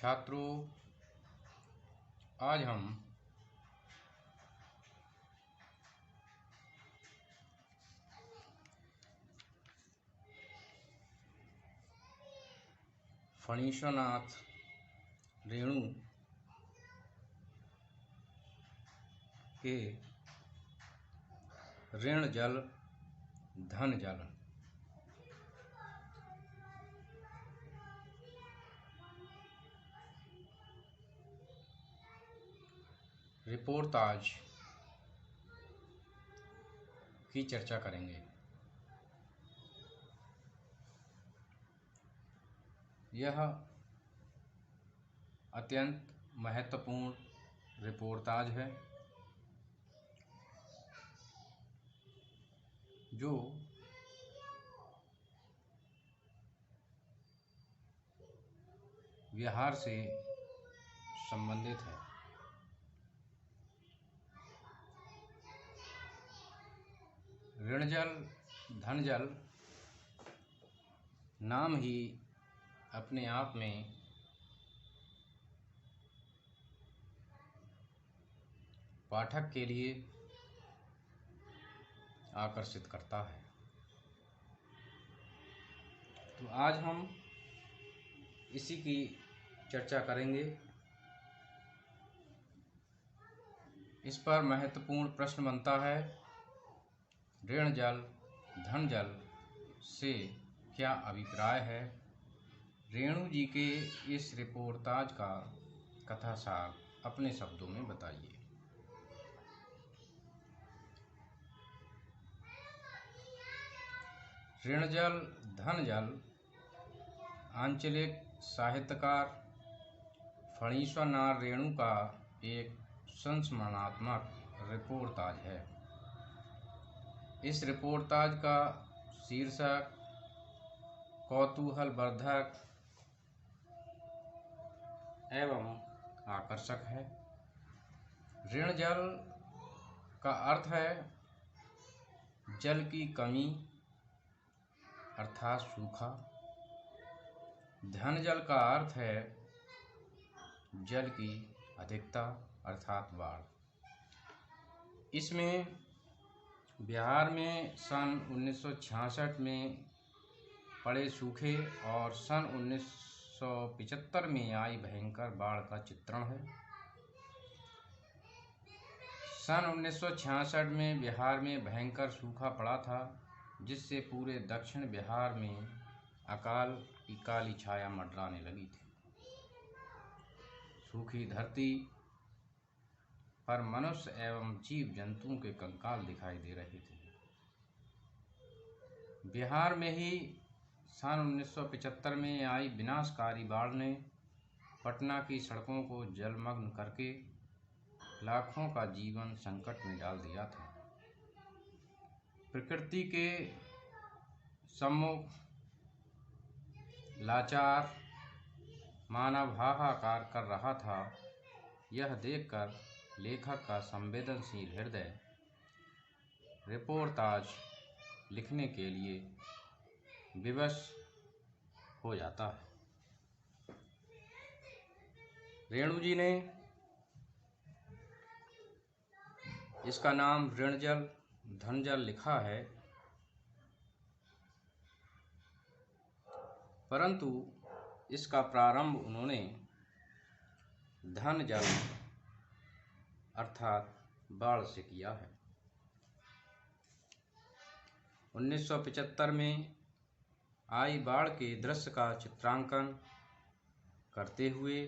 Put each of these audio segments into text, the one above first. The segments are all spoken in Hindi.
छात्रों, आज हम फणीश्वरनाथ रेणु के ऋण जल धन जल रिपोर्टाज की चर्चा करेंगे। यह अत्यंत महत्वपूर्ण रिपोर्टाज है जो बिहार से संबंधित है। ऋण जल धन जल नाम ही अपने आप में पाठक के लिए आकर्षित करता है। तो आज हम इसी की चर्चा करेंगे। इस पर महत्वपूर्ण प्रश्न बनता है, ऋण जल धन जल से क्या अभिप्राय है। रेणु जी के इस रिपोर्टाज का कथासार अपने शब्दों में बताइए। ऋण जल धन जल आंचलिक साहित्यकार फणीश्वरनाथ रेणु का एक संस्मरणात्मक रिपोर्टाज है। इस रिपोर्टाज का शीर्षक कौतूहलवर्धक एवं आकर्षक है। ऋण जल का अर्थ है जल की कमी अर्थात सूखा। धन जल का अर्थ है जल की अधिकता अर्थात बाढ़। इसमें बिहार में सन 1966 में पड़े सूखे और सन 1975 में आई भयंकर बाढ़ का चित्रण है। सन 1966 में बिहार में भयंकर सूखा पड़ा था, जिससे पूरे दक्षिण बिहार में अकाल की काली छाया मंडराने लगी थी। सूखी धरती पर मनुष्य एवं जीव जंतुओं के कंकाल दिखाई दे रहे थे। बिहार में ही सन 1975 में आई विनाशकारी बाढ़ ने पटना की सड़कों को जलमग्न करके लाखों का जीवन संकट में डाल दिया था। प्रकृति के सम्मुख लाचार मानव हाहाकार कर रहा था। यह देखकर लेखक का संवेदनशील हृदय रिपोर्टाज लिखने के लिए विवश हो जाता है। रेणु जी ने इसका नाम ऋण जल धन जल लिखा है, परंतु इसका प्रारंभ उन्होंने धन जल अर्थात बाढ़ से किया है। 1975 में आई बाढ़ के दृश्य का चित्रांकन करते हुए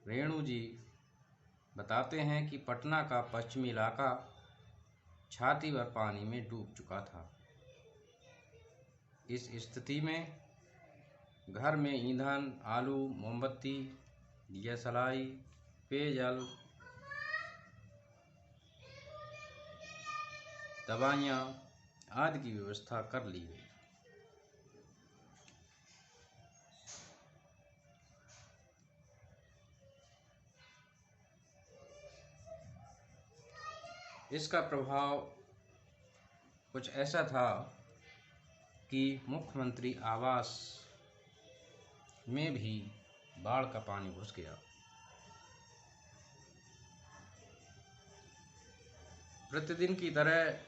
रेणु जी बताते हैं कि पटना का पश्चिमी इलाका छाती भर पानी में डूब चुका था। इस स्थिति में घर में ईंधन, आलू, मोमबत्ती, दिया सलाई, पेयजल, दवाइयाँ आदि की व्यवस्था कर ली गई। इसका प्रभाव कुछ ऐसा था कि मुख्यमंत्री आवास में भी बाढ़ का पानी घुस गया। प्रतिदिन की तरह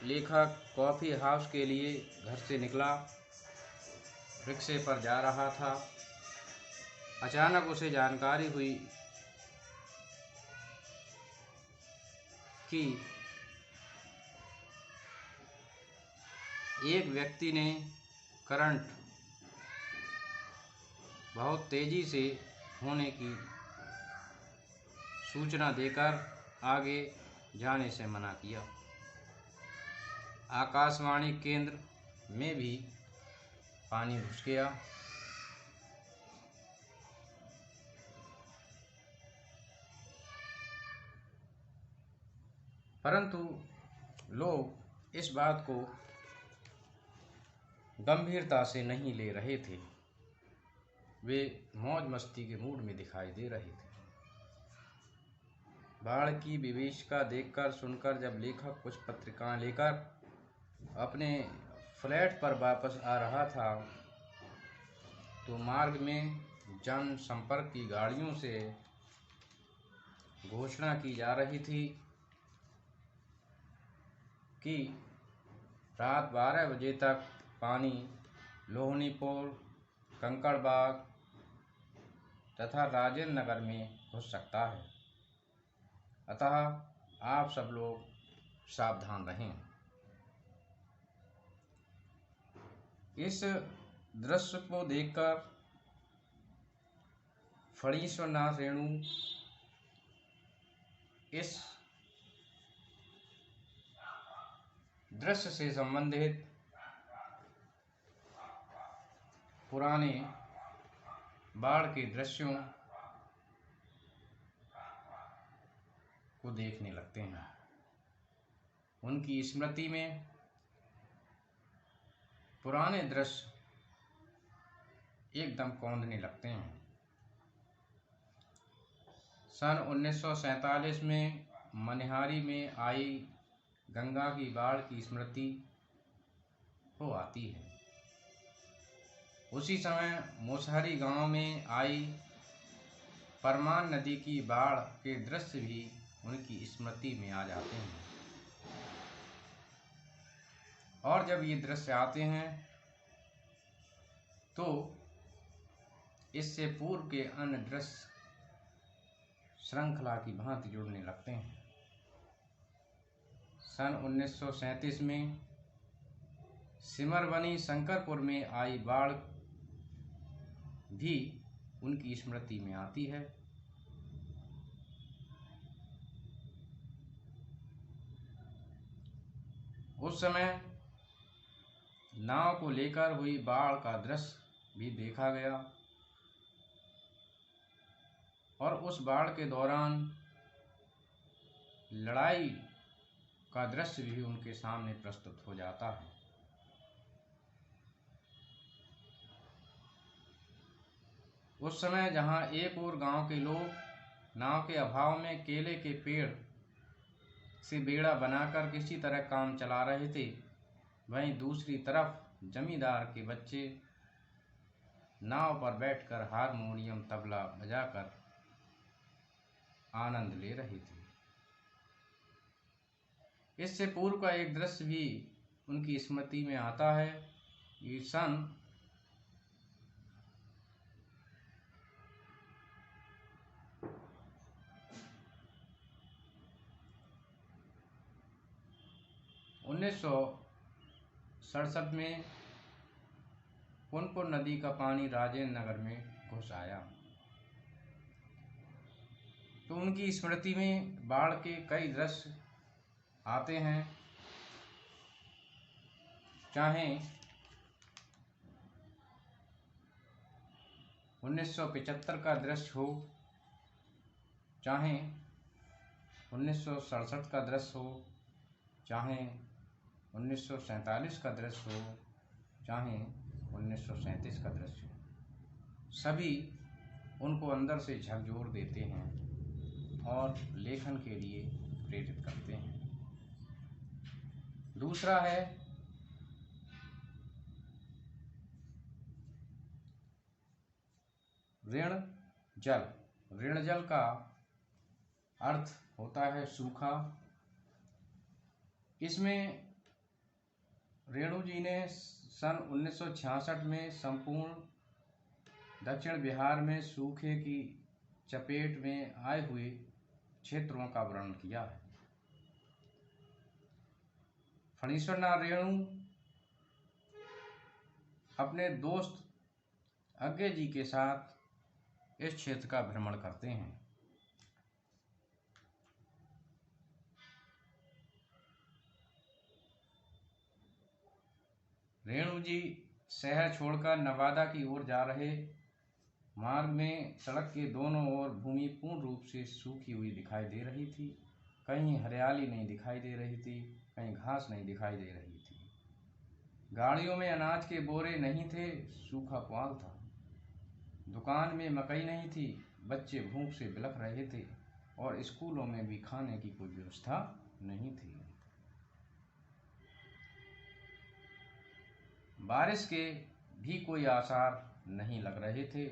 लेखक कॉफ़ी हाउस के लिए घर से निकला। रिक्शे पर जा रहा था। अचानक उसे जानकारी हुई कि एक व्यक्ति ने करंट बहुत तेजी से होने की सूचना देकर आगे जाने से मना किया। आकाशवाणी केंद्र में भी पानी घुस गया। परंतु लोग इस बात को गंभीरता से नहीं ले रहे थे। वे मौज मस्ती के मूड में दिखाई दे रहे थे। बाढ़ की विभीषिका देखकर सुनकर जब लेखक कुछ पत्रिकाएं लेकर अपने फ्लैट पर वापस आ रहा था तो मार्ग में जन संपर्क की गाड़ियों से घोषणा की जा रही थी कि रात 12 बजे तक पानी लोहनीपुर, कंकड़बाग तथा राजेंद्र नगर में घुस सकता है, अतः आप सब लोग सावधान रहें। इस दृश्य को देखकर फणीश्वरनाथ रेणु इस दृश्य से संबंधित पुराने बाढ़ के दृश्यों को देखने लगते हैं। उनकी स्मृति में पुराने दृश्य एकदम कौंधने लगते हैं। सन 1947 में मनिहारी में आई गंगा की बाढ़ की स्मृति हो आती है। उसी समय मुसहरी गांव में आई परमान नदी की बाढ़ के दृश्य भी उनकी स्मृति में आ जाते हैं। और जब ये दृश्य आते हैं तो इससे पूर्व के अन्य दृश्य श्रृंखला की भांति जुड़ने लगते हैं। सन 1937 में सिमरबनी शंकरपुर में आई बाढ़ भी उनकी स्मृति में आती है। उस समय नाव को लेकर हुई बाढ़ का दृश्य भी देखा गया और उस बाढ़ के दौरान लड़ाई का दृश्य भी उनके सामने प्रस्तुत हो जाता है। उस समय जहां एक ओर गांव के लोग नाव के अभाव में केले के पेड़ से बेड़ा बनाकर किसी तरह काम चला रहे थे, वहीं दूसरी तरफ जमींदार के बच्चे नाव पर बैठकर हारमोनियम तबला बजाकर आनंद ले रहे थे। इससे पूर्व का एक दृश्य भी उनकी स्मृति में आता है। ये सन 1967 में पुनपुन नदी का पानी राजेंद्र नगर में घुस आया तो उनकी स्मृति में बाढ़ के कई दृश्य आते हैं। चाहे 1975 का दृश्य हो, चाहे 1967 का दृश्य हो, चाहे 1947 का दृश्य हो, चाहे 1937 का दृश्य हो, सभी उनको अंदर से झकझोर देते हैं और लेखन के लिए प्रेरित करते हैं। दूसरा है ऋण जल। ऋण जल का अर्थ होता है सूखा। इसमें रेणु जी ने सन 1966 में संपूर्ण दक्षिण बिहार में सूखे की चपेट में आए हुए क्षेत्रों का वर्णन किया है। फणीश्वरनाथ रेणु अपने दोस्त अज्ञे जी के साथ इस क्षेत्र का भ्रमण करते हैं। रेणु जी शहर छोड़कर नवादा की ओर जा रहे मार्ग में सड़क के दोनों ओर भूमि पूर्ण रूप से सूखी हुई दिखाई दे रही थी। कहीं हरियाली नहीं दिखाई दे रही थी, कहीं घास नहीं दिखाई दे रही थी। गाड़ियों में अनाज के बोरे नहीं थे, सूखा पुआल था। दुकान में मकई नहीं थी, बच्चे भूख से बिलख रहे थे और स्कूलों में भी खाने की कोई व्यवस्था नहीं थी। बारिश के भी कोई आसार नहीं लग रहे थे।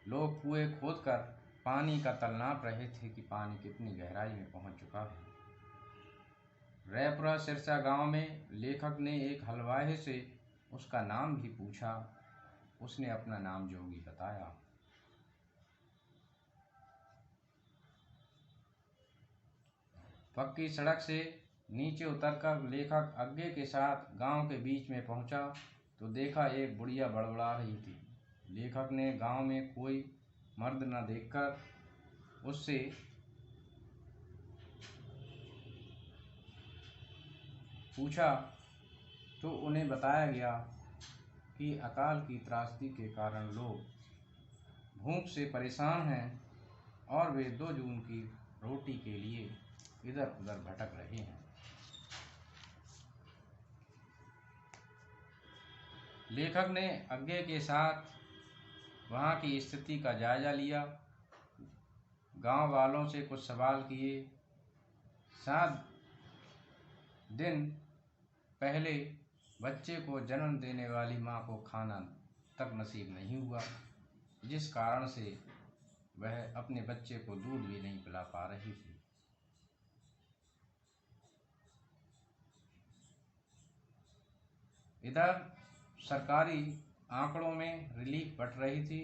लोग कुएं खोदकर पानी का तल नाप रहे थे कि पानी कितनी गहराई में पहुंच चुका है। रैपुरा सिरसा गांव में लेखक ने एक हलवाई से उसका नाम भी पूछा। उसने अपना नाम जोगी बताया। पक्की सड़क से नीचे उतरकर लेखक अज्ञे के साथ गांव के बीच में पहुंचा तो देखा एक बुढ़िया बड़बड़ा रही थी। लेखक ने गांव में कोई मर्द न देखकर उससे पूछा तो उन्हें बताया गया कि अकाल की त्रासदी के कारण लोग भूख से परेशान हैं और वे 2 जून की रोटी के लिए इधर उधर भटक रहे हैं। लेखक ने अज्ञे के साथ वहाँ की स्थिति का जायजा लिया, गांव वालों से कुछ सवाल किए। 7 दिन पहले बच्चे को जन्म देने वाली माँ को खाना तक नसीब नहीं हुआ, जिस कारण से वह अपने बच्चे को दूध भी नहीं पिला पा रही थी। इधर सरकारी आंकड़ों में रिलीफ बढ़ रही थी,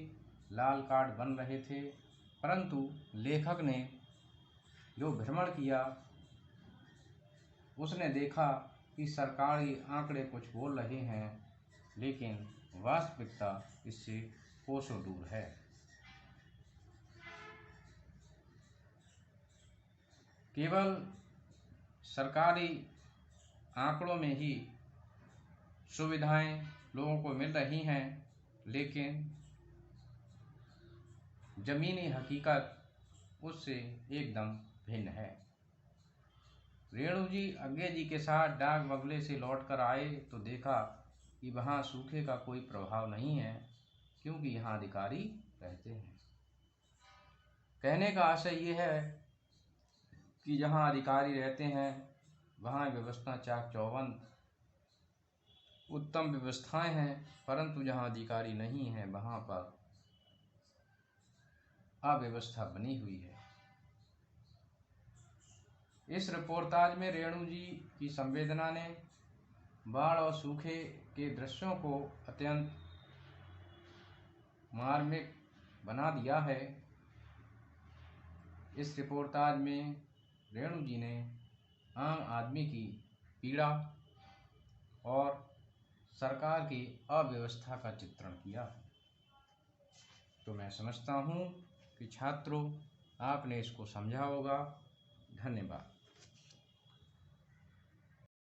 लाल कार्ड बन रहे थे, परंतु लेखक ने जो भ्रमण किया उसने देखा कि सरकारी आंकड़े कुछ बोल रहे हैं, लेकिन वास्तविकता इससे कोसों दूर है। केवल सरकारी आंकड़ों में ही सुविधाएं लोगों को मिल रही हैं, लेकिन जमीनी हकीकत उससे एकदम भिन्न है। रेणु जी अज्ञे जी के साथ डाक बंगले से लौटकर आए तो देखा कि वहाँ सूखे का कोई प्रभाव नहीं है, क्योंकि यहाँ अधिकारी रहते हैं। कहने का आशय ये है कि जहाँ अधिकारी रहते हैं वहाँ व्यवस्था चाक चौबंद उत्तम व्यवस्थाएं हैं, परंतु जहाँ अधिकारी नहीं है वहाँ पर अव्यवस्था बनी हुई है। इस रिपोर्टाज में रेणु जी की संवेदना ने बाढ़ और सूखे के दृश्यों को अत्यंत मार्मिक बना दिया है। इस रिपोर्टाज में रेणु जी ने आम आदमी की पीड़ा और सरकार की अव्यवस्था का चित्रण किया है। तो मैं समझता हूँ कि छात्रों आपने इसको समझा होगा। धन्यवाद।